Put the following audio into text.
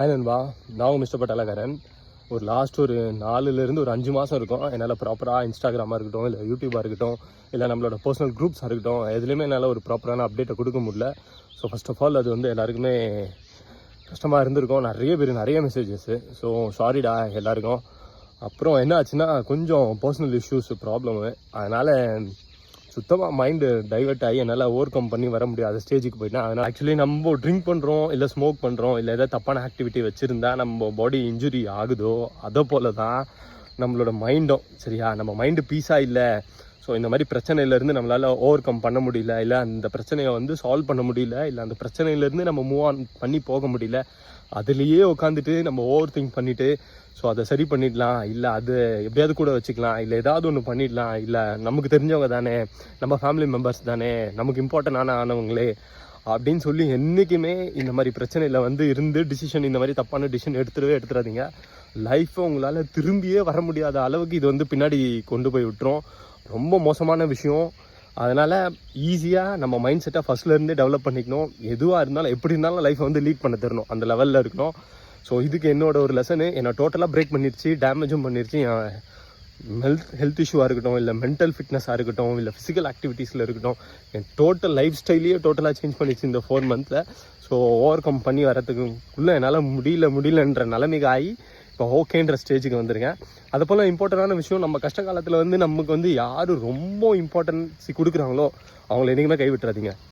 Hi நண்பா, நான் mister பட்டாலக்காரன். Last ஒரு 4லேருந்து ஒரு 5 மாதம் இருக்கும் என்னால் ப்ராப்பராக இன்ஸ்டாகிராமாக இருக்கட்டும், இல்லை யூடியூபாக இருக்கட்டும், இல்லை நம்மளோட பர்சனல் குரூப்ஸாக இருக்கட்டும், எதுலேயுமே என்னால் ஒரு ப்ராப்பரான அப்டேட்டை கொடுக்க முடியல. ஸோ ஃபர்ஸ்ட் ஆஃப் ஆல் அது எல்லாருக்குமே கஷ்டமாக இருந்திருக்கும். நிறைய பேர் நிறைய மெசேஜஸ்ஸு. ஸோ சாரிடா எல்லாருக்கும். அப்புறம் என்ன ஆச்சுன்னா, கொஞ்சம் பர்சனல் இஷ்யூஸ் ப்ராப்ளமு. அதனால் சுத்தமாக மைண்டு டைவெர்ட் ஆகி என்னால் ஓவர் கம் பண்ணி வர முடியாத ஸ்டேஜுக்கு போயிட்டேன். அதனால் ஆக்சுவலி நம்ம ட்ரிங்க் பண்ணுறோம், இல்லை ஸ்மோக் பண்ணுறோம், இல்லை ஏதாவது தப்பான ஆக்டிவிட்டி வச்சுருந்தா நம்ம பாடி இன்ஜுரி ஆகுதோ, அதை போல தான் நம்மளோட மைண்டும். சரியா, நம்ம மைண்டு பீஸாக இல்லை. ஸோ இந்த மாதிரி பிரச்சனையிலேருந்து நம்மளால் ஓவர் கம் பண்ண முடியல, இல்லை அந்த பிரச்சனையை சால்வ் பண்ண முடியல, இல்லை அந்த பிரச்சனையிலேருந்து நம்ம மூவ் ஆன் பண்ணி போக முடியல. அதுலேயே உட்காந்துட்டு நம்ம ஓவர் திங்க் பண்ணிவிட்டு, ஸோ அதை சரி பண்ணிடலாம், இல்லை அது எப்படியாவது கூட வச்சுக்கலாம், இல்லை ஏதாவது ஒன்று பண்ணிடலாம், இல்லை நமக்கு தெரிஞ்சவங்க தானே, நம்ம ஃபேமிலி மெம்பர்ஸ் தானே, நமக்கு இம்பார்ட்டன்டான ஆனவங்களே அப்படின்னு சொல்லி என்றைக்குமே இந்த மாதிரி பிரச்சனையில் இருந்து டிசிஷன், இந்த மாதிரி தப்பான டிசிஷன் எடுத்துடாதீங்க. லைஃப்பை உங்களால் திரும்பியே வர முடியாத அளவுக்கு இது பின்னாடி கொண்டு போய் விட்டுரும். ரொம்ப மோசமான விஷயம். அதனால் ஈஸியாக நம்ம மைண்ட் செட்டை ஃபஸ்ட்லேருந்தே டெவலப் பண்ணிக்கணும். எதுவாக இருந்தாலும் எப்படி இருந்தாலும் லைஃப்பை லீட் பண்ண தரணும், அந்த லெவலில் இருக்கணும். ஸோ இதுக்கு என்னோட ஒரு லெசனு என்னை டோட்டலாக பிரேக் பண்ணிடுச்சு, டேமேஜும் பண்ணிடுச்சு. என் ஹெல்த் இஷ்யூவாக இருக்கட்டும், இல்லை மென்டல் ஃபிட்னஸாக இருக்கட்டும், இல்லை ஃபிசிக்கல் ஆக்டிவிட்டீஸில் இருக்கட்டும், என் டோட்டல் லைஃப் ஸ்டைலையே டோட்டலாக சேஞ்ச் பண்ணிடுச்சு இந்த 4 மந்த்தில். ஸோ ஓவர் கம் பண்ணி வரதுக்குள்ளே என்னால் முடியலன்ற நிலைமைக்கு ஆகி இப்போ ஓகேன்ற ஸ்டேஜுக்கு வந்துருங்க. அது போல் இம்பார்ட்டண்டான விஷயம், நம்ம கஷ்ட காலத்தில் நமக்கு யார் ரொம்ப இம்பார்ட்டன்ஸ் கொடுக்குறாங்களோ அவங்கள என்றைக்குமே கைவிட்டுறாதீங்க.